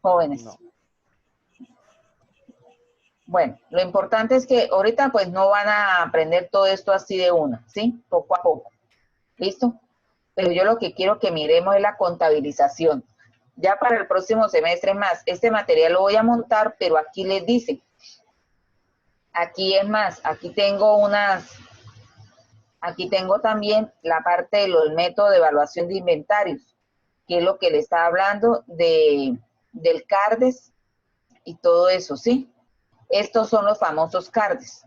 jóvenes? No. Bueno, lo importante es que ahorita pues no van a aprender todo esto así de una, ¿sí? Poco a poco. ¿Listo? Pero yo lo que quiero que miremos es la contabilización. Ya para el próximo semestre más, este material lo voy a montar, pero aquí les dice, aquí es más, aquí tengo también la parte de los métodos de evaluación de inventarios, que es lo que le está hablando del CARDES y todo eso, ¿sí? Estos son los famosos CARDES,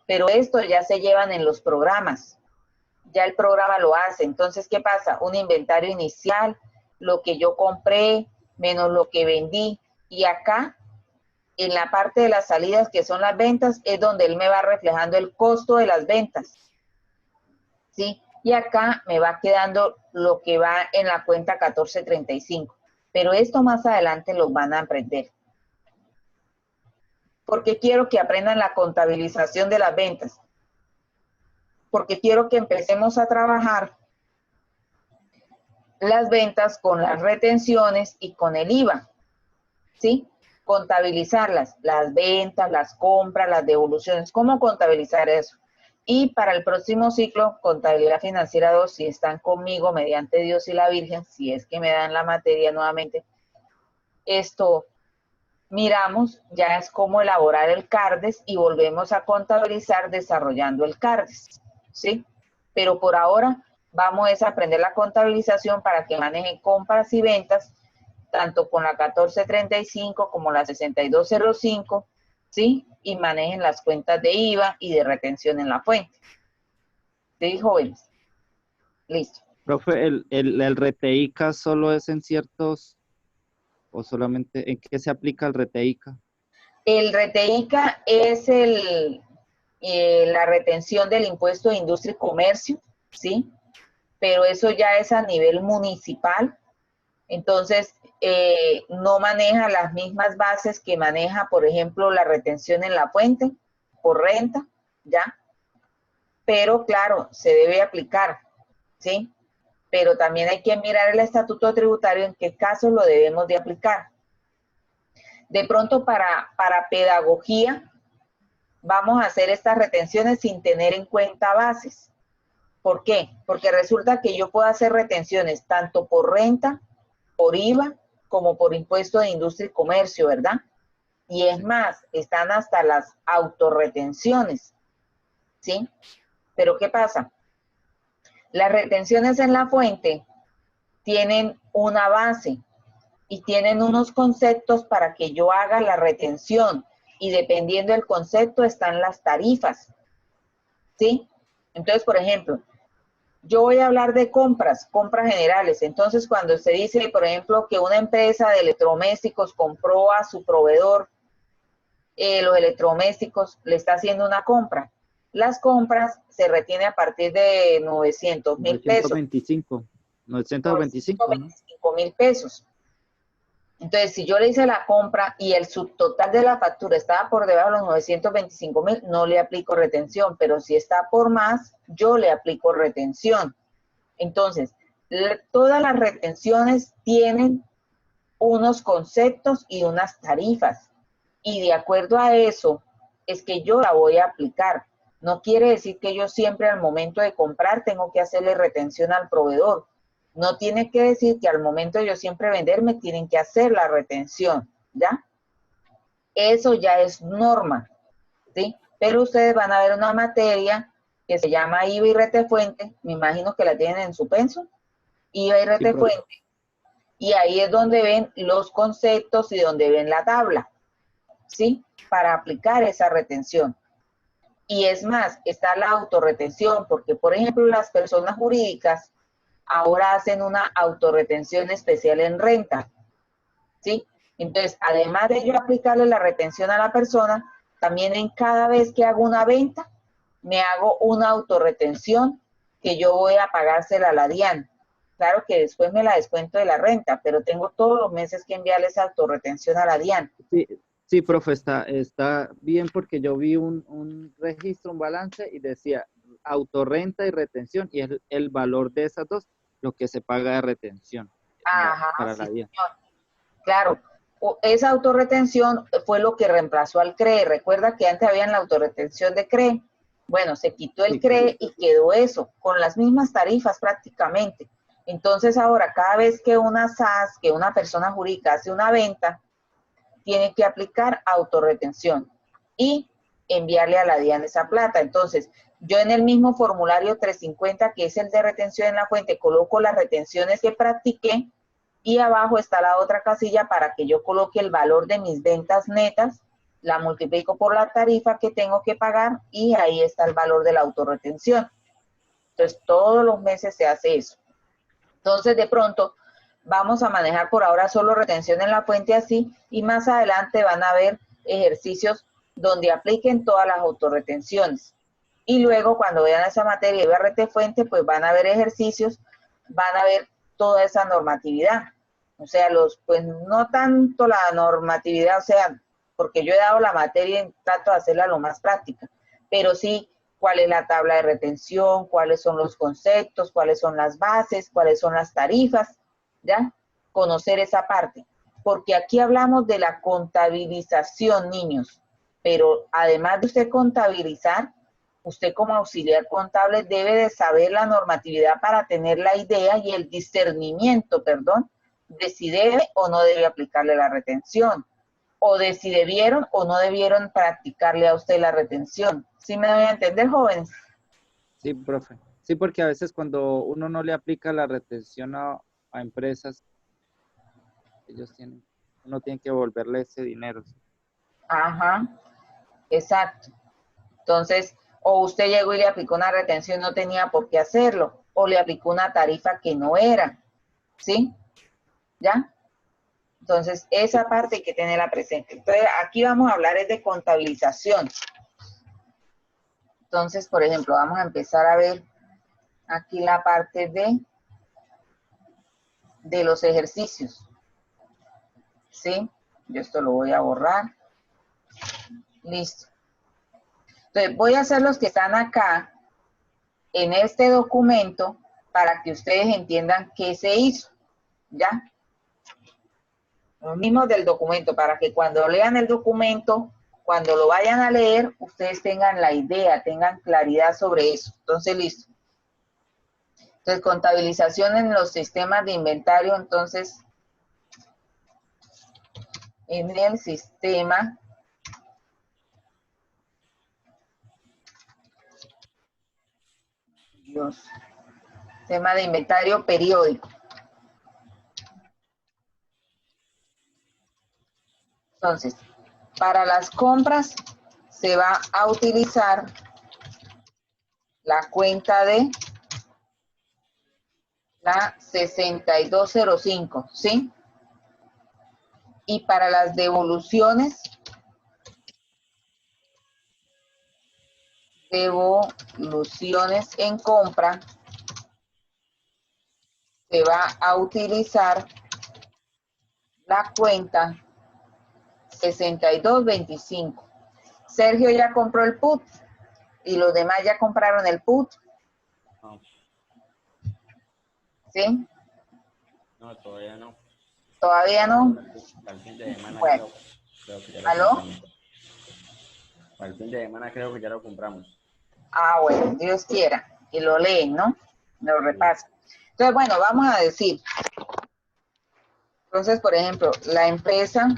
pero estos ya se llevan en los programas, ya el programa lo hace. Entonces, ¿qué pasa? Un inventario inicial, lo que yo compré, menos lo que vendí, y acá, en la parte de las salidas, que son las ventas, es donde él me va reflejando el costo de las ventas, ¿sí? Y acá me va quedando lo que va en la cuenta 1435. Pero esto más adelante lo van a aprender. Porque quiero que aprendan la contabilización de las ventas. Porque quiero que empecemos a trabajar las ventas con las retenciones y con el IVA, ¿sí? Contabilizarlas, las ventas, las compras, las devoluciones. ¿Cómo contabilizar eso? Y para el próximo ciclo, Contabilidad Financiera 2, si están conmigo, mediante Dios y la Virgen, si es que me dan la materia nuevamente, esto miramos, ya es cómo elaborar el CARDES y volvemos a contabilizar desarrollando el CARDES, ¿sí? Pero por ahora vamos a aprender la contabilización para que manejen compras y ventas, tanto con la 1435 como la 6205, ¿sí? Y manejen las cuentas de IVA y de retención en la fuente. ¿Sí, jóvenes? Listo. Profe, el RTICA solo es en ciertos, o solamente, ¿en qué se aplica el RTICA? El RTICA es la retención del impuesto de industria y comercio, ¿sí? Pero eso ya es a nivel municipal, entonces no maneja las mismas bases que maneja, por ejemplo, la retención en la fuente por renta, ¿ya? Pero claro, se debe aplicar, ¿sí? Pero también hay que mirar el estatuto tributario en qué casos lo debemos de aplicar. De pronto para pedagogía vamos a hacer estas retenciones sin tener en cuenta bases. ¿Por qué? Porque resulta que yo puedo hacer retenciones tanto por renta, por IVA, como por impuesto de industria y comercio, ¿verdad? Y es más, están hasta las autorretenciones, ¿sí? Pero ¿qué pasa? Las retenciones en la fuente tienen una base y tienen unos conceptos para que yo haga la retención, y dependiendo del concepto están las tarifas, ¿sí? Entonces, por ejemplo, yo voy a hablar de compras generales. Entonces, cuando se dice, por ejemplo, que una empresa de electrodomésticos compró a su proveedor los electrodomésticos, le está haciendo una compra. Las compras se retienen a partir de 900,000 pesos. 925, 925, ¿no? 925,000 pesos. Entonces, si yo le hice la compra y el subtotal de la factura estaba por debajo de los 925,000, no le aplico retención, pero si está por más, yo le aplico retención. Entonces, todas las retenciones tienen unos conceptos y unas tarifas, y de acuerdo a eso es que yo la voy a aplicar. No quiere decir que yo siempre al momento de comprar tengo que hacerle retención al proveedor. No tiene que decir que al momento de yo siempre vender me tienen que hacer la retención, ¿ya? Eso ya es norma, ¿sí? Pero ustedes van a ver una materia que se llama IVA y retefuente, me imagino que la tienen en su penso, IVA y Sí, profe. retefuente, y ahí es donde ven los conceptos y donde ven la tabla, ¿sí? Para aplicar esa retención. Y es más, está la autorretención, porque por ejemplo las personas jurídicas ahora hacen una autorretención especial en renta, ¿sí? Entonces, además de yo aplicarle la retención a la persona, también en cada vez que hago una venta, me hago una autorretención que yo voy a pagársela a la DIAN. Claro que después me la descuento de la renta, pero tengo todos los meses que enviarle esa autorretención a la DIAN. Sí, sí, profe, está bien porque yo vi un registro, un balance y decía autorrenta y retención y es el valor de esas dos lo que se paga de retención Ajá, para sí, la DIA. señor. Claro, esa autorretención fue lo que reemplazó al CRE. Recuerda que antes había la autorretención de CRE. Bueno, se quitó el CRE y quedó eso, con las mismas tarifas prácticamente. Entonces ahora, cada vez que una SAS, que una persona jurídica hace una venta, tiene que aplicar autorretención y enviarle a la DIAN esa plata. Entonces, yo en el mismo formulario 350, que es el de retención en la fuente, coloco las retenciones que practiqué y abajo está la otra casilla para que yo coloque el valor de mis ventas netas, la multiplico por la tarifa que tengo que pagar y ahí está el valor de la autorretención. Entonces, todos los meses se hace eso. Entonces, de pronto, vamos a manejar por ahora solo retención en la fuente así y más adelante van a haber ejercicios donde apliquen todas las autorretenciones. Y luego, cuando vean esa materia de IRT fuente, pues van a ver ejercicios, van a ver toda esa normatividad. O sea, pues no tanto la normatividad, o sea, porque yo he dado la materia y trato de hacerla lo más práctica, pero sí cuál es la tabla de retención, cuáles son los conceptos, cuáles son las bases, cuáles son las tarifas, ¿ya? Conocer esa parte. Porque aquí hablamos de la contabilización, niños, pero además de usted contabilizar, usted como auxiliar contable debe de saber la normatividad para tener la idea y el discernimiento, perdón, de si debe o no debe aplicarle la retención, o de si debieron o no debieron practicarle a usted la retención. ¿Sí me doy a entender, jóvenes? Sí, profe. Sí, porque a veces cuando uno no le aplica la retención a empresas, uno tiene que devolverle ese dinero. Ajá, exacto. Entonces, o usted llegó y le aplicó una retención, no tenía por qué hacerlo, o le aplicó una tarifa que no era, ¿sí? ¿Ya? Entonces, esa parte hay que tenerla presente. Entonces, aquí vamos a hablar es de contabilización. Entonces, por ejemplo, vamos a empezar a ver aquí la parte de los ejercicios, ¿sí? Yo esto lo voy a borrar. Listo. Entonces, voy a hacer los que están acá en este documento para que ustedes entiendan qué se hizo, ¿ya? Los mismos del documento, para que cuando lean el documento, cuando lo vayan a leer, ustedes tengan la idea, tengan claridad sobre eso. Entonces, listo. Entonces, contabilización en los sistemas de inventario, entonces, en el sistema sistema de inventario periódico. Entonces, para las compras se va a utilizar la cuenta de la 6205, ¿sí? Y para las devoluciones en compra se va a utilizar la cuenta 6225. Sergio ya compró el put y los demás ya compraron el put. No. ¿Sí? No, todavía no. ¿Todavía no? Para el fin de semana bueno. creo que ya lo ¿Aló? compramos. Para el fin de semana creo que ya lo compramos. Ah, bueno, Dios quiera. Y lo leen, ¿no? Lo repasan. Entonces, bueno, vamos a decir. Entonces, por ejemplo, la empresa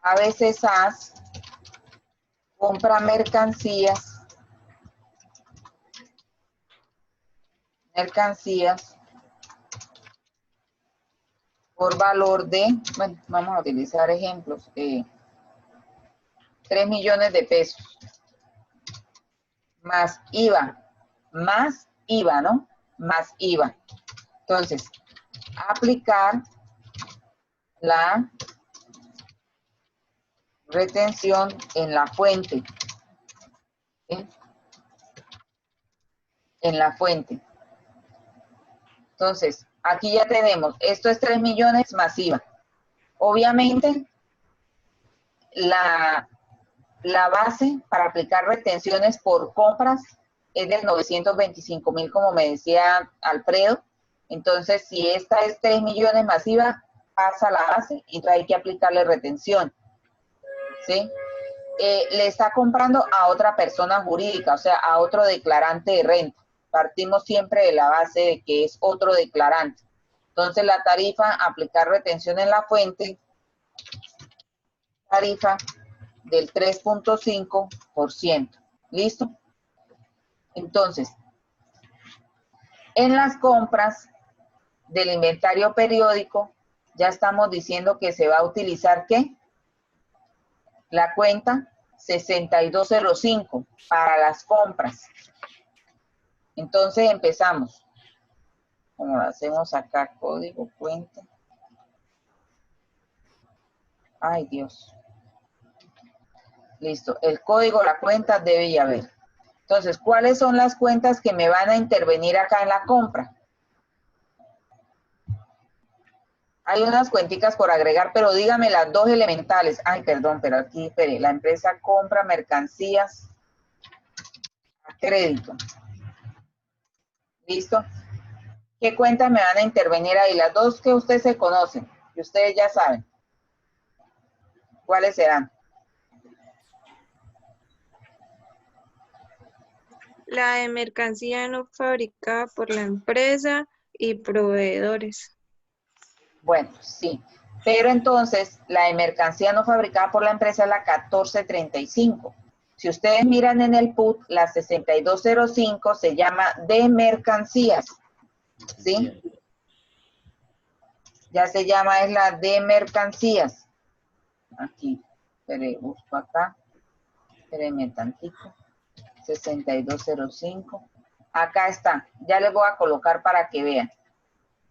ABC SAS compra mercancías por valor de, bueno, vamos a utilizar ejemplos, 3 millones de pesos, más IVA, ¿no? Más IVA. Entonces, aplicar la retención en la fuente. ¿Sí? En la fuente. Entonces, aquí ya tenemos, esto es 3 millones más IVA. Obviamente, la base para aplicar retenciones por compras es del 925.000, como me decía Alfredo. Entonces, si esta es 3 millones más IVA, pasa la base y hay que aplicarle retención, ¿sí? Le está comprando a otra persona jurídica, o sea, a otro declarante de renta. Partimos siempre de la base de que es otro declarante. Entonces, la tarifa, aplicar retención en la fuente, tarifa del 3.5%. ¿Listo? Entonces, en las compras del inventario periódico, ya estamos diciendo que se va a utilizar, ¿qué? La cuenta 6205 para las compras. Entonces empezamos. Como lo hacemos acá, código, cuenta. Ay, Dios. Listo. El código, la cuenta debe ya haber. Entonces, ¿cuáles son las cuentas que me van a intervenir acá en la compra? Hay unas cuenticas por agregar, pero dígame las dos elementales. Ay, perdón, pero aquí, espere, la empresa compra mercancías a crédito. ¿Listo? ¿Qué cuentas me van a intervenir ahí? Las dos que ustedes se conocen, que ustedes ya saben. ¿Cuáles serán? La de mercancía no fabricada por la empresa y proveedores. Bueno, sí. Pero entonces, la de mercancía no fabricada por la empresa es la 1435. Si ustedes miran en el PUT, la 6205 se llama de mercancías. ¿Sí? Ya se llama, es la de mercancías. Aquí, espere, busco acá. Espérenme tantito. 6205. Acá está. Ya les voy a colocar para que vean.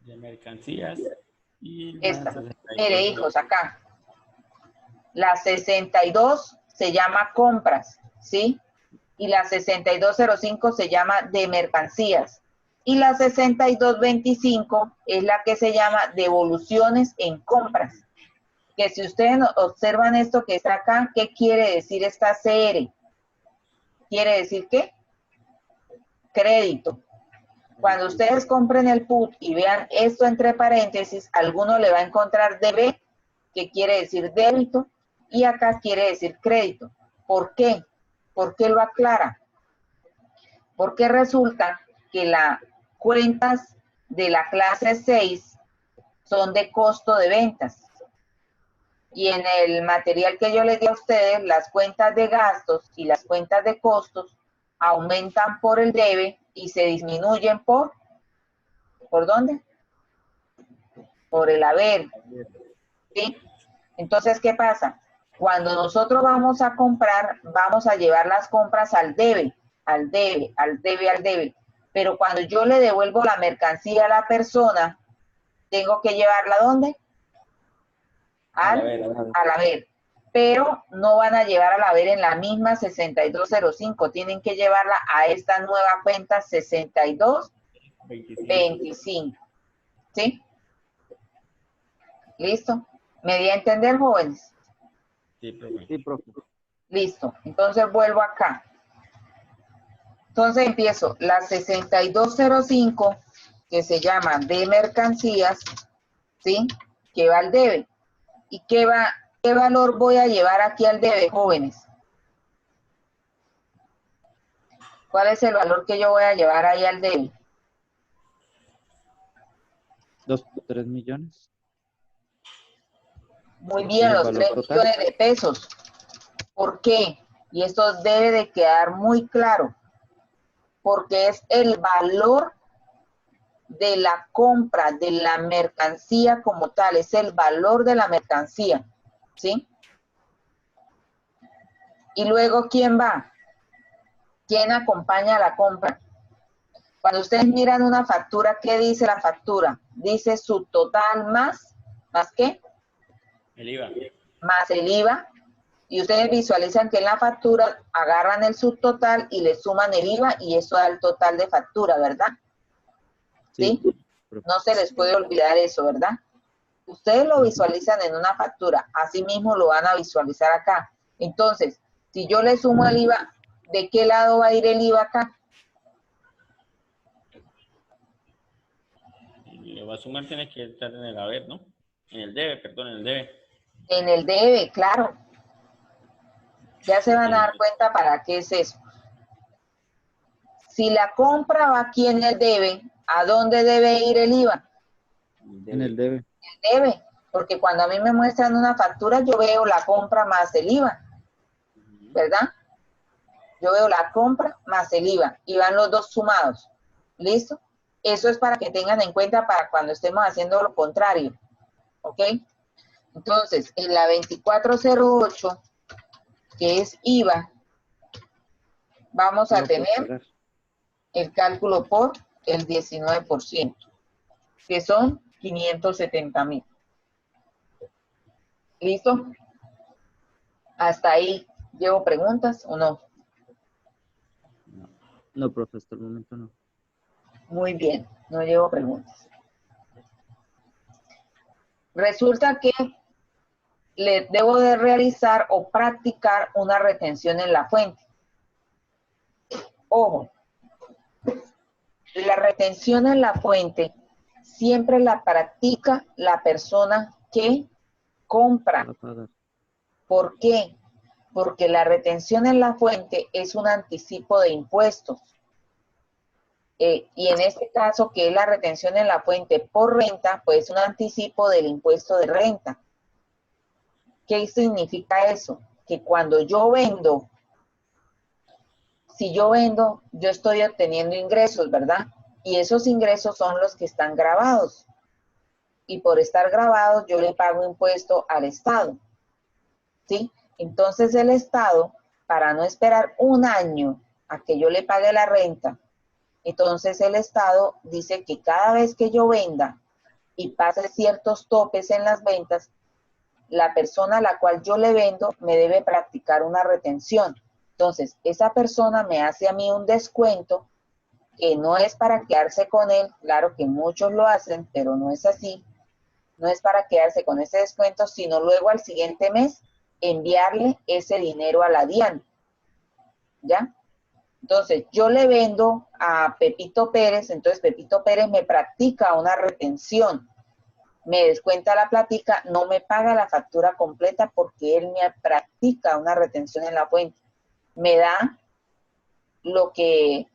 De mercancías. Y Esta. Mire, hijos, acá. La 62 se llama compras, ¿sí? Y la 6205 se llama de mercancías. Y la 6225 es la que se llama devoluciones en compras. Que si ustedes observan esto que está acá, ¿qué quiere decir esta CR? ¿Quiere decir qué? Crédito. Cuando ustedes compren el PUT y vean esto entre paréntesis, alguno le va a encontrar DB, que quiere decir débito, y acá quiere decir crédito. ¿Por qué? ¿Por qué lo aclara? Porque resulta que las cuentas de la clase 6 son de costo de ventas. Y en el material que yo les di a ustedes, las cuentas de gastos y las cuentas de costos aumentan por el debe y se disminuyen ¿por dónde? Por el haber. ¿Sí? Entonces, ¿qué pasa? Cuando nosotros vamos a comprar, vamos a llevar las compras al debe, al debe, al debe, al debe. Pero cuando yo le devuelvo la mercancía a la persona, tengo que llevarla ¿a dónde? Al haber. Pero no van a llevar al haber en la misma 6205, tienen que llevarla a esta nueva cuenta 6225. ¿Sí? ¿Listo? ¿Me di a entender, jóvenes? Sí, profe. Sí, profe. Listo. Entonces vuelvo acá. Entonces empiezo la 6205, que se llama de mercancías, ¿sí? Que va al debe. ¿Y qué valor voy a llevar aquí al debe, jóvenes? ¿Cuál es el valor que yo voy a llevar ahí al debe? 2.3 millones. Muy bien, los 3 millones de pesos. ¿Por qué? Y esto debe de quedar muy claro. Porque es el valor de la compra de la mercancía como tal, es el valor de la mercancía, ¿sí? Y luego, ¿quién va? ¿Quién acompaña a la compra? Cuando ustedes miran una factura, ¿qué dice la factura? Dice su total más qué? El IVA. Más el IVA. Y ustedes visualizan que en la factura agarran el subtotal y le suman el IVA y eso da el total de factura, ¿verdad? ¿Sí? No se les puede olvidar eso, ¿verdad? Ustedes lo visualizan en una factura, así mismo lo van a visualizar acá. Entonces, si yo le sumo el IVA, ¿de qué lado va a ir el IVA acá? Y le va a sumar, tiene que estar en el haber, ¿no? En el debe, perdón, en el debe. En el debe, claro. Ya se van a dar cuenta para qué es eso. Si la compra va aquí en el debe, ¿a dónde debe ir el IVA? En el debe. El debe, porque cuando a mí me muestran una factura, yo veo la compra más el IVA, ¿verdad? Yo veo la compra más el IVA y van los dos sumados. ¿Listo? Eso es para que tengan en cuenta para cuando estemos haciendo lo contrario. ¿Ok? Entonces, en la 2408, que es IVA, vamos a tener el cálculo por el 19%, que son 570,000. ¿Listo? ¿Hasta ahí llevo preguntas o no? No, profe, hasta el momento no. Muy bien, no llevo preguntas. Resulta que le debo de realizar o practicar una retención en la fuente. Ojo, la retención en la fuente siempre la practica la persona que compra. ¿Por qué? Porque la retención en la fuente es un anticipo de impuestos. Y en este caso, que es la retención en la fuente por renta, pues es un anticipo del impuesto de renta. ¿Qué significa eso? Que cuando yo vendo, si yo vendo, yo estoy obteniendo ingresos, ¿verdad? Y esos ingresos son los que están grabados. Y por estar grabados, yo le pago impuesto al Estado. ¿Sí? Entonces el Estado, para no esperar un año a que yo le pague la renta, entonces el Estado dice que cada vez que yo venda y pase ciertos topes en las ventas, la persona a la cual yo le vendo me debe practicar una retención. Entonces, esa persona me hace a mí un descuento que no es para quedarse con él, claro que muchos lo hacen, pero no es así. No es para quedarse con ese descuento, sino luego al siguiente mes enviarle ese dinero a la DIAN. ¿Ya? Entonces, yo le vendo a Pepito Pérez, entonces Pepito Pérez me practica una retención, me descuenta la platica, no me paga la factura completa porque él me practica una retención en la fuente. Me da lo que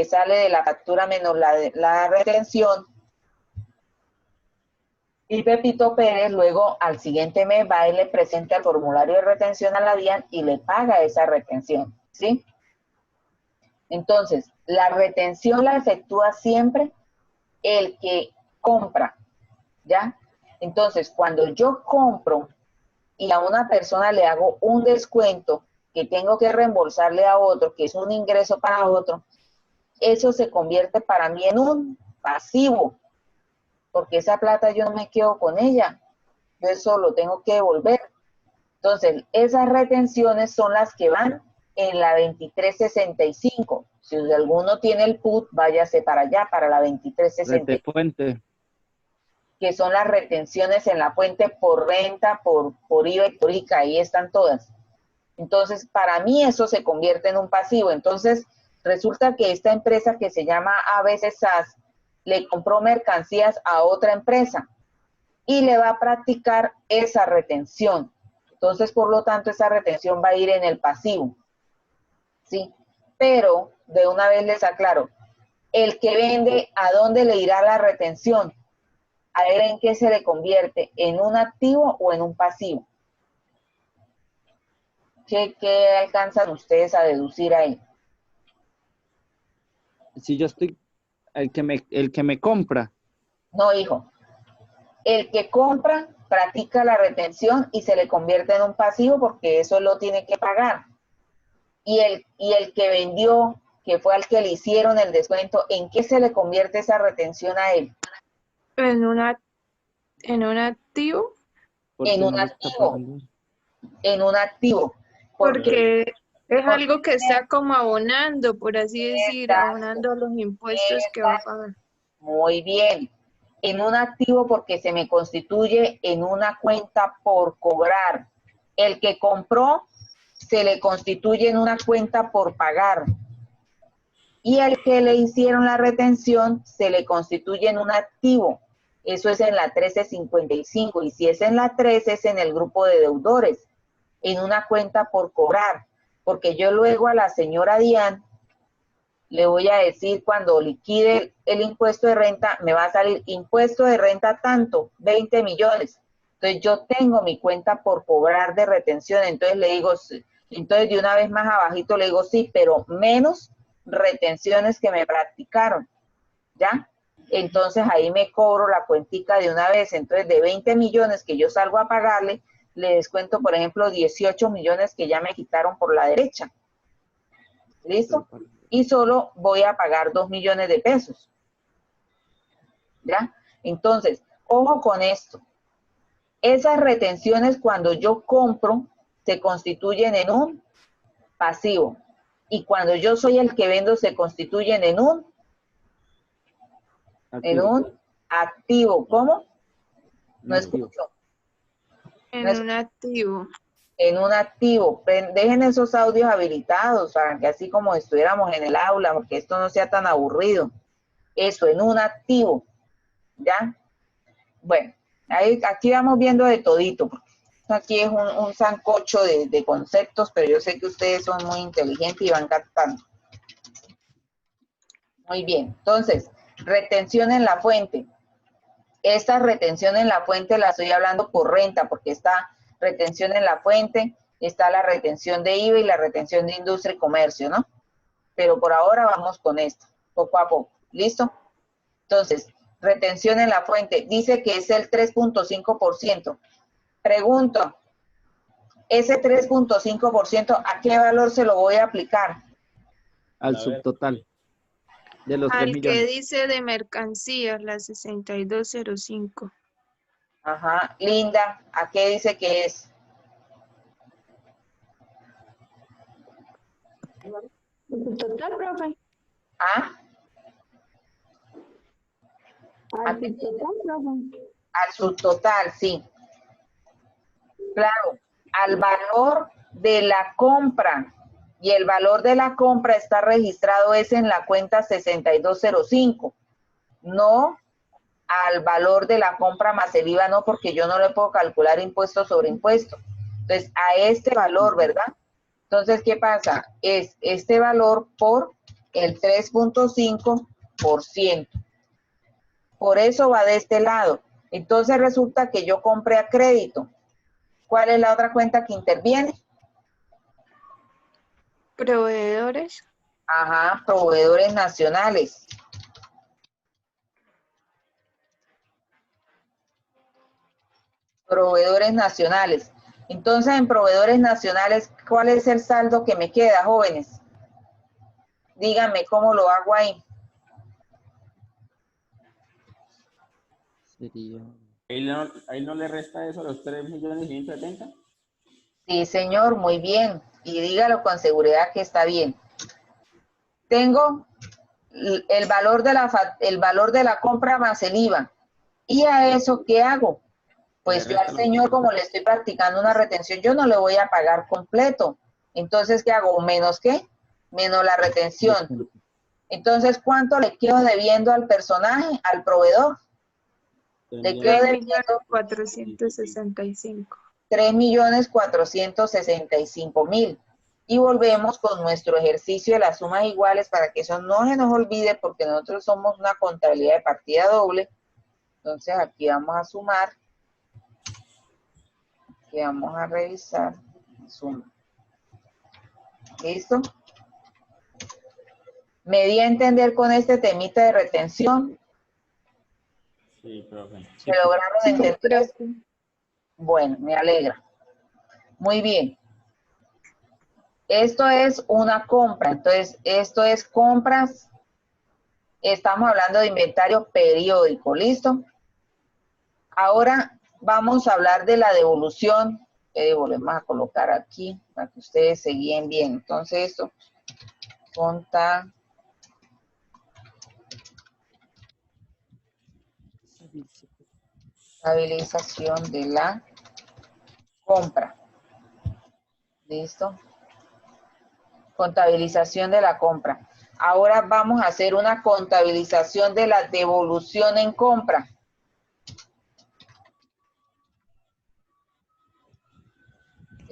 sale de la factura menos la retención. Y Pepito Pérez luego al siguiente mes va y le presenta el formulario de retención a la DIAN y le paga esa retención, ¿sí? Entonces, la retención la efectúa siempre el que compra, ¿ya? Entonces, cuando yo compro y a una persona le hago un descuento que tengo que reembolsarle a otro, que es un ingreso para otro, eso se convierte para mí en un pasivo, porque esa plata yo no me quedo con ella, yo eso lo tengo que devolver. Entonces, esas retenciones son las que van en la 2365. Si alguno tiene el PUT, váyase para allá, para la 2365. Fuente. Que son las retenciones en la fuente por renta, por IVA y por ICA, ahí están todas. Entonces, para mí eso se convierte en un pasivo. Entonces, resulta que esta empresa que se llama ABC SAS le compró mercancías a otra empresa y le va a practicar esa retención. Entonces, por lo tanto, esa retención va a ir en el pasivo. ¿Sí? Pero, de una vez les aclaro, el que vende, ¿a dónde le irá la retención? A ver en qué se le convierte, ¿en un activo o en un pasivo? ¿Qué alcanzan ustedes a deducir ahí? Si yo estoy, el que me compra. No, hijo. El que compra practica la retención y se le convierte en un pasivo porque eso lo tiene que pagar. Y el que vendió, que fue al que le hicieron el descuento, ¿en qué se le convierte esa retención a él? En un activo. En un activo. En un activo. Porque es algo que está como abonando, por así decir, abonando los impuestos que va a pagar. Muy bien. En un activo porque se me constituye en una cuenta por cobrar. El que compró se le constituye en una cuenta por pagar. Y el que le hicieron la retención se le constituye en un activo. Eso es en la 1355, y si es en la 13 es en el grupo de deudores, en una cuenta por cobrar, porque yo luego a la señora Diane le voy a decir cuando liquide el impuesto de renta, me va a salir impuesto de renta tanto, 20 millones. Entonces yo tengo mi cuenta por cobrar de retención, entonces le digo, entonces de una vez más abajito le digo sí, pero menos retenciones que me practicaron, ¿ya? Entonces ahí me cobro la cuentica de una vez, entonces de 20 millones que yo salgo a pagarle, le descuento, por ejemplo, 18 millones que ya me quitaron por la derecha. ¿Listo? Y solo voy a pagar 2 millones de pesos. ¿Ya? Entonces, ojo con esto. Esas retenciones cuando yo compro se constituyen en un pasivo. Y cuando yo soy el que vendo se constituyen en un activo. ¿Cómo? No escucho. En un activo. En un activo. Dejen esos audios habilitados para que así como estuviéramos en el aula, porque esto no sea tan aburrido. Eso, en un activo. ¿Ya? Bueno, aquí vamos viendo de todito. Aquí es un sancocho de conceptos, pero yo sé que ustedes son muy inteligentes y van captando. Muy bien. Entonces, retención en la fuente. Esta retención en la fuente la estoy hablando por renta, porque está retención en la fuente, está la retención de IVA y la retención de industria y comercio, ¿no? Pero por ahora vamos con esto, poco a poco. ¿Listo? Entonces, retención en la fuente, dice que es el 3.5%. Pregunto, ese 3.5%, ¿a qué valor se lo voy a aplicar? Al subtotal de los 3 Al millones. que dice de mercancías, la 6205. Ajá, Linda, ¿a qué dice que es? Total, profe. ¿Ah? Al total, profe. Al subtotal, sí. Claro, al valor de la compra. Y el valor de la compra está registrado es en la cuenta 6205. No al valor de la compra más el IVA, no, porque yo no le puedo calcular impuesto sobre impuesto. Entonces, a este valor, ¿verdad? Entonces, ¿qué pasa? Es este valor por el 3.5%. Por eso va de este lado. Entonces, resulta que yo compré a crédito. ¿Cuál es la otra cuenta que interviene? Proveedores. Ajá, proveedores nacionales. Proveedores nacionales. Entonces, en proveedores nacionales, ¿cuál es el saldo que me queda, jóvenes? Díganme cómo lo hago ahí. Sería... Ahí no le resta eso a los 3.170.000. Sí, señor, muy bien. Y dígalo con seguridad que está bien. Tengo el valor de la compra más el IVA. ¿Y a eso qué hago? Pues yo al señor, como le estoy practicando una retención, yo no le voy a pagar completo. Entonces, ¿qué hago? ¿Menos qué? Menos la retención. Entonces, ¿cuánto le quedo debiendo al personaje, al proveedor? Le quedo debiendo 3.465. 3.465.000. Y volvemos con nuestro ejercicio de las sumas iguales para que eso no se nos olvide, porque nosotros somos una contabilidad de partida doble. Entonces, aquí vamos a sumar. Aquí vamos a revisar. Suma. ¿Listo? ¿Me di a entender con este temita de retención? Sí, profe. ¿Se lograron entender? Profe. Bueno, me alegra. Muy bien. Esto es una compra. Entonces, esto es compras. Estamos hablando de inventario periódico. ¿Listo? Ahora vamos a hablar de la devolución. Que volvemos a colocar aquí para que ustedes se guíen bien. Entonces, esto. Contabilización de la compra. ¿Listo? Contabilización de la compra. Ahora vamos a hacer una contabilización de la devolución en compra.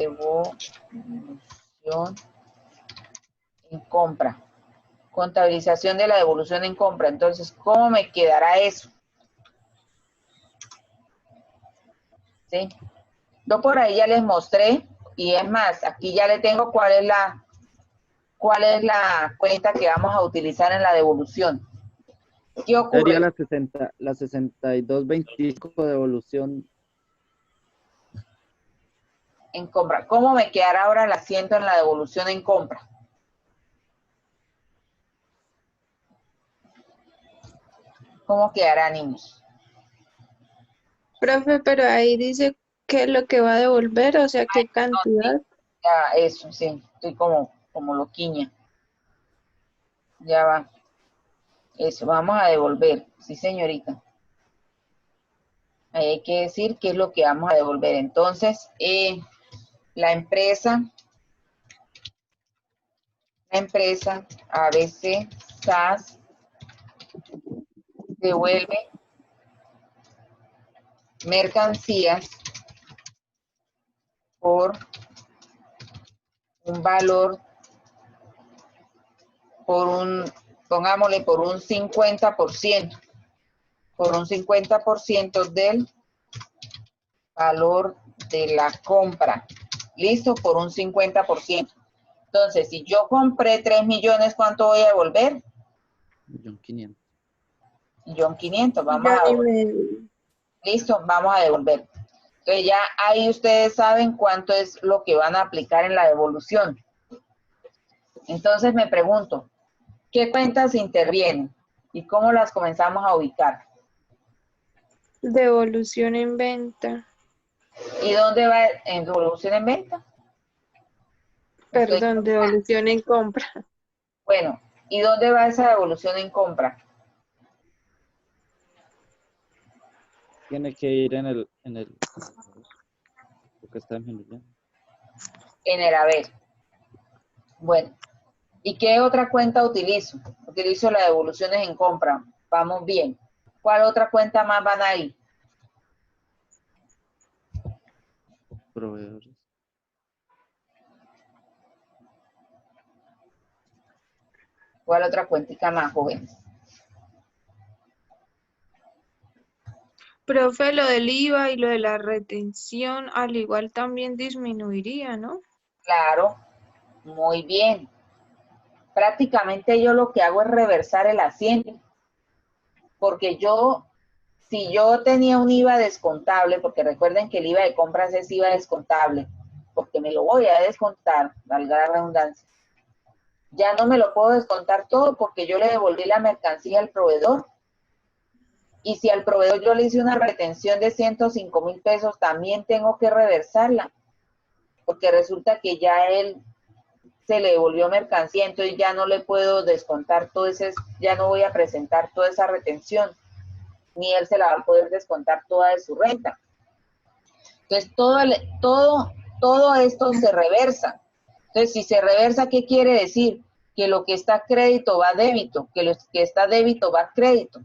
Devolución en compra. Contabilización de la devolución en compra. Entonces, ¿cómo me quedará eso? ¿Sí? Yo por ahí ya les mostré, y es más, aquí ya le tengo cuál es la cuenta que vamos a utilizar en la devolución. ¿Qué ocurre? Sería la 6225 de evolución. En compra. ¿Cómo me quedará ahora el asiento en la devolución en compra? ¿Cómo quedará, niños? Profe, pero ahí dice qué es lo que va a devolver, o sea, qué cantidad. Ya, eso, sí, estoy como loquiña. Ya va. Eso, vamos a devolver. Sí, señorita. Ahí hay que decir qué es lo que vamos a devolver. Entonces, la empresa ABC SAS devuelve mercancías por un valor, pongámosle por un 50%, por un 50% del valor de la compra. ¿Listo? Por un 50%. Entonces, si yo compré 3 millones, ¿cuánto voy a devolver? 1.500.000. 1.500.000. Vamos Ya a ni devolver. me- Listo, vamos a devolver. Entonces ya ahí ustedes saben cuánto es lo que van a aplicar en la devolución. Entonces me pregunto, ¿qué cuentas intervienen? ¿Y cómo las comenzamos a ubicar? Devolución en venta. ¿Y dónde va en devolución en venta? Perdón, devolución en compra. Bueno, ¿y dónde va esa devolución en compra? Tiene que ir en el porque está disminuyendo. En el haber. Bueno, ¿y qué otra cuenta utilizo? Utilizo las devoluciones en compra. Vamos bien. ¿Cuál otra cuenta más van ahí? Proveedores. ¿Cuál otra cuentica más, jóvenes? Profe, lo del IVA y lo de la retención, al igual también disminuiría, ¿no? Claro, muy bien. Prácticamente yo lo que hago es reversar el asiento, porque si yo tenía un IVA descontable, porque recuerden que el IVA de compras es IVA descontable, porque me lo voy a descontar, valga la redundancia, ya no me lo puedo descontar todo porque yo le devolví la mercancía al proveedor. Y si al proveedor yo le hice una retención de 105.000 pesos, también tengo que reversarla, porque resulta que ya él se le devolvió mercancía, entonces ya no le puedo descontar todo ese, ya no voy a presentar toda esa retención, ni él se la va a poder descontar toda de su renta. Entonces todo esto se reversa. Entonces, si se reversa, ¿qué quiere decir? Que lo que está a crédito va a débito, que lo que está a débito va a crédito.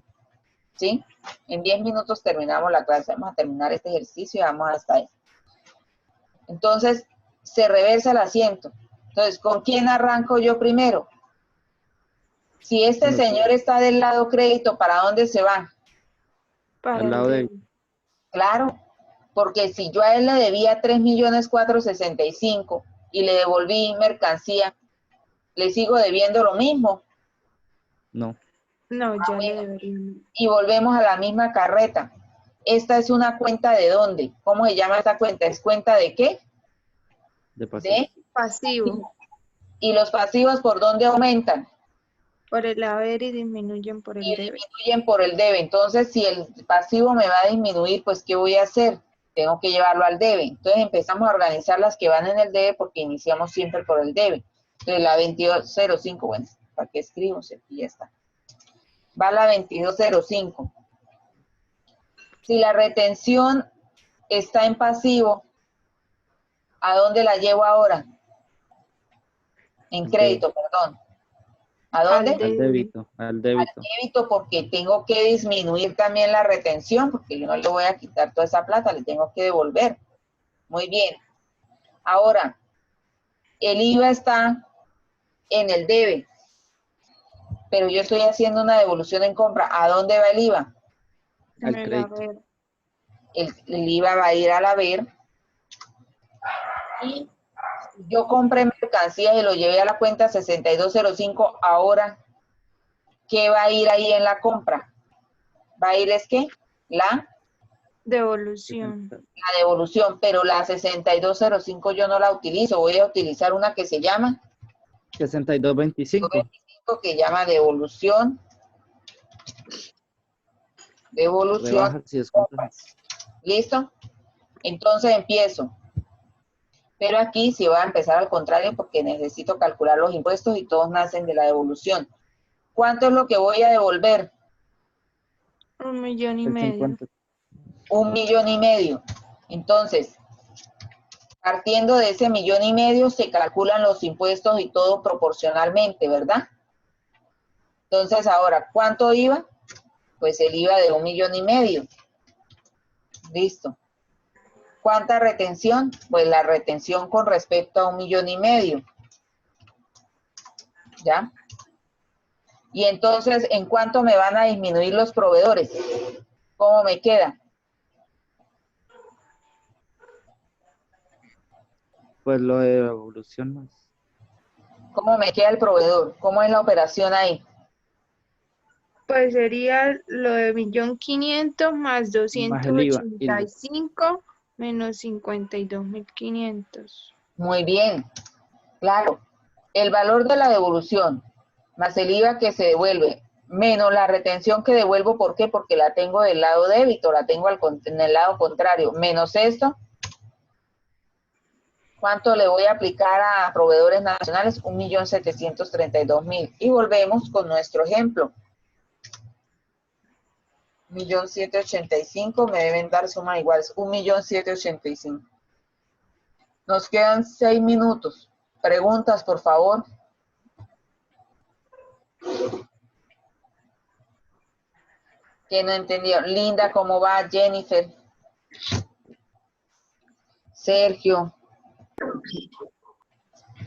¿Sí? En 10 minutos terminamos la clase, vamos a terminar este ejercicio y vamos hasta ahí. Entonces, se reversa el asiento. Entonces, ¿con quién arranco yo primero? Si este señor está del lado crédito, ¿para dónde se va? Para Al lado de Claro, porque si yo a él le debía 3.465.000 y le devolví mercancía, le sigo debiendo lo mismo. no. No, ya le Bueno, deberían. y volvemos a la misma carreta. Esta es una cuenta ¿de dónde? ¿Cómo se llama esta cuenta? ¿Es cuenta de qué? De pasivo. De Pasivo, ¿Y los pasivos por dónde aumentan? por el haber y disminuyen por Y el debe. disminuyen por el debe. Entonces, si el pasivo me va a disminuir, pues, ¿qué voy a hacer? Tengo que llevarlo al debe. Entonces, empezamos a organizar las que van en el debe porque iniciamos siempre por el debe. Entonces, la 2205, bueno, ¿para qué escribo? Aquí ya está. Va la 2205. Si la retención está en pasivo, ¿a dónde la llevo ahora? En Al crédito, perdón. ¿A Al dónde? Al debe. débito. Al débito. Débito, porque tengo que disminuir también la retención, porque yo no le voy a quitar toda esa plata, le tengo que devolver. Muy bien. Ahora, el IVA está en el debe, pero yo estoy haciendo una devolución en compra. ¿A dónde va el IVA? Al En el crédito. haber. El IVA va a ir al haber. Y yo compré mercancías y lo llevé a la cuenta 6205. Ahora, ¿qué va a ir ahí en la compra? Va a ir es que la Devolución. devolución, pero la 6205 yo no la utilizo. Voy a utilizar una que se llama 6225. 25, que llama devolución. Rebajas y descuentos. ¿Listo? Entonces empiezo. Pero aquí sí voy a empezar al contrario porque necesito calcular los impuestos y todos nacen de la devolución. ¿Cuánto es lo que voy a devolver? 1,5 El millones. 50. 1,5 millones. Entonces, partiendo de ese 1,5 millones, se calculan los impuestos y todo proporcionalmente, ¿verdad? Entonces, ahora, ¿cuánto IVA? Pues el IVA de 1,5 millones. Listo. ¿Cuánta retención? Pues la retención con respecto a 1,5 millones. ¿Ya? Y entonces, ¿en cuánto me van a disminuir los proveedores? ¿Cómo me queda? Pues lo de devolución más. ¿Cómo me queda el proveedor? ¿Cómo es la operación ahí? Pues sería lo de 1.500.000 más Más el IVA. 285 menos 52.500. Muy bien, claro. El valor de la devolución más el IVA que se devuelve menos la retención que devuelvo, ¿por qué? Porque la tengo del lado débito, la tengo en el lado contrario, menos esto. ¿Cuánto le voy a aplicar a proveedores nacionales? 1.732.000. Y volvemos con nuestro ejemplo. 1.785.000 me deben dar sumas iguales. 1.785.000. Nos quedan 6 minutos. Preguntas, por favor. ¿Quién no entendió? Linda, ¿cómo va? Jennifer. Sergio.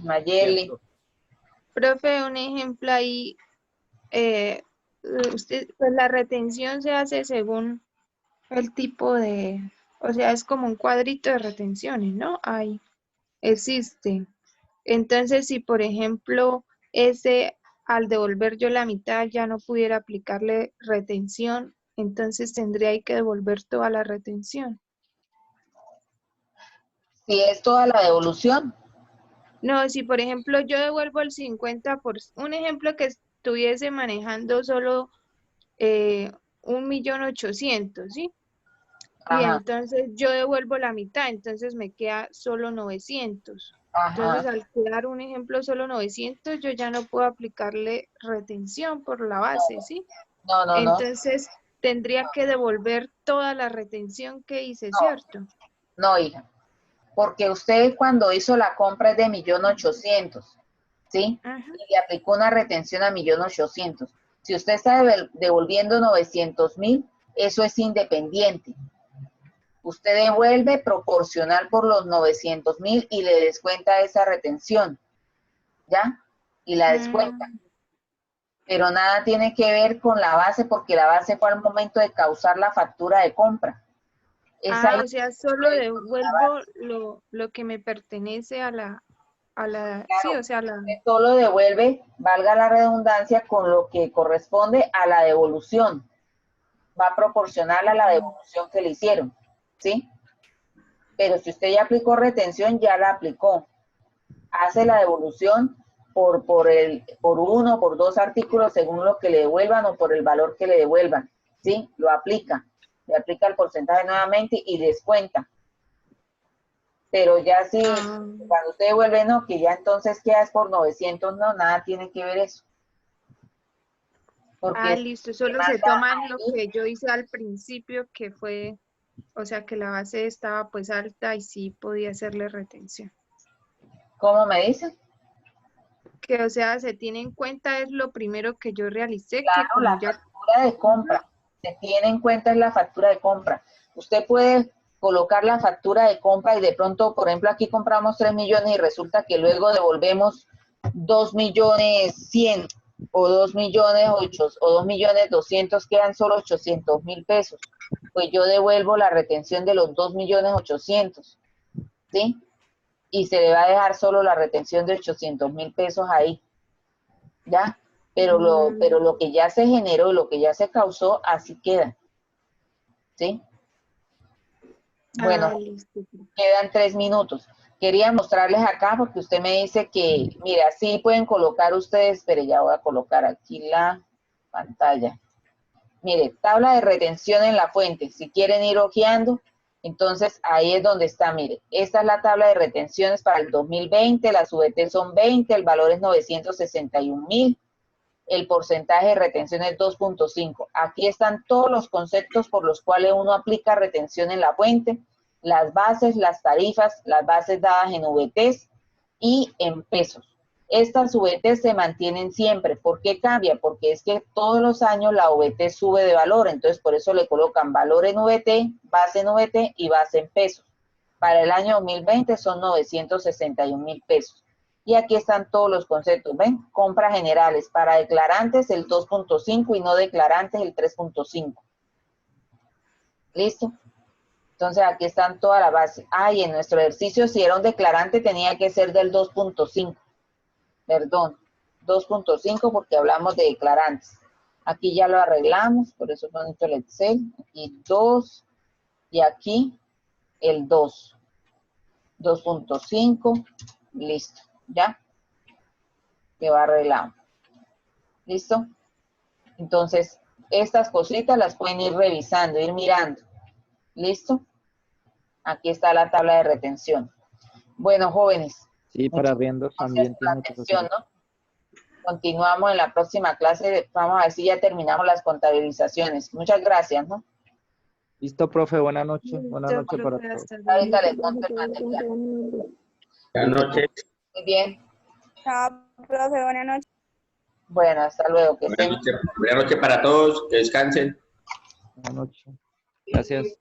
Mayeli. Profe, un ejemplo ahí, usted, pues la retención se hace según el tipo de, o sea, es como un cuadrito de retenciones, ¿no? Ahí existe. Entonces, si por ejemplo, ese al devolver yo la mitad ya no pudiera aplicarle retención, entonces tendría que devolver toda la retención. Si es toda la devolución. No, si por ejemplo yo devuelvo el 50%, un ejemplo que estuviese manejando solo 1.800.000, ¿sí? Y Ajá, entonces yo devuelvo la mitad, entonces me queda solo 900. Entonces, ajá. al quedar un ejemplo solo 900, yo ya no puedo aplicarle retención por la base, ¿sí? No, no, no. Entonces, tendría que devolver toda la retención que hice, ¿cierto? No, hija. Porque usted cuando hizo la compra es de 1.800.000, ¿sí? Ajá. Y le aplicó una retención a 1.800.000. Si usted está devolviendo 900.000, eso es independiente. Usted devuelve proporcional por los 900.000 y le descuenta esa retención, ¿ya? Y la descuenta. Pero nada tiene que ver con la base, porque la base fue al momento de causar la factura de compra. O sea, solo devuelvo lo que me pertenece a la, sí, Claro, o sea, usted solo devuelve, valga la redundancia, con lo que corresponde a la devolución. Va proporcional a la devolución que le hicieron, ¿sí? Pero si usted ya aplicó retención, ya la aplicó. Hace la devolución por uno, por dos artículos, según lo que le devuelvan o por el valor que le devuelvan, ¿sí? Lo aplica. Le aplica el porcentaje nuevamente y descuenta. Pero ya si cuando usted devuelve, no, que ya entonces queda es por 900, no, nada tiene que ver eso. Porque listo, solo se toman lo que yo hice al principio, que fue, o sea, que la base estaba pues alta y sí podía hacerle retención. ¿Cómo me dice? Que, o sea, se tiene en cuenta es lo primero que yo realicé, que Claro, como la ya... factura de compra. Se tiene en cuenta es la factura de compra. Usted puede colocar la factura de compra y de pronto, por ejemplo, aquí compramos 3 millones y resulta que luego devolvemos 2.100.000 o 2.800.000 o 2.200.000, quedan solo 800.000 pesos. Pues yo devuelvo la retención de los 2.800.000, ¿sí? Y se le va a dejar solo la retención de 800.000 pesos ahí, ¿ya? Pero lo que ya se generó, lo que ya se causó, así queda, ¿sí? Bueno, Listo. quedan 3 minutos. Quería mostrarles acá porque usted me dice que, mira, sí pueden colocar ustedes, pero ya voy a colocar aquí la pantalla. Mire, tabla de retención en la fuente. Si quieren ir hojeando, entonces ahí es donde está, mire. Esta es la tabla de retenciones para el 2020, las VT son 20, el valor es 961.000, el porcentaje de retención es 2.5. Aquí están todos los conceptos por los cuales uno aplica retención en la fuente, las bases, las tarifas, las bases dadas en VTs y en pesos. Estas VTs se mantienen siempre. ¿Por qué cambia? Porque es que todos los años la VT sube de valor, entonces por eso le colocan valor en VT, base en VT y base en pesos. Para el año 2020 son 961.000 pesos. Y aquí están todos los conceptos, ¿ven? Compras generales. Para declarantes el 2.5 y no declarantes el 3.5. ¿Listo? Entonces aquí están toda la base. Y en nuestro ejercicio si era un declarante tenía que ser del 2.5. Perdón, 2.5 porque hablamos de declarantes. Aquí ya lo arreglamos, por eso no necesito el Excel. Aquí 2 y aquí el 2. 2.5, listo, ¿ya? Que va arreglado. ¿Listo? Entonces, estas cositas las pueden ir revisando, ir mirando. ¿Listo? Aquí está la tabla de retención. Bueno, jóvenes. Sí, para arriendos también tiene que atención, ¿no? Continuamos en la próxima clase. Vamos a ver si ya terminamos las contabilizaciones. Muchas gracias, ¿no? Listo, profe, buenas noches. Buenas Listo, noches para profe, todos. hasta luego. Ahorita les cuento el material. Buenas noches. Muy bien. Chao, profe, buenas noches. Bueno, hasta luego. Que estén Buenas noches para todos. Que descansen. Buenas noches. Gracias.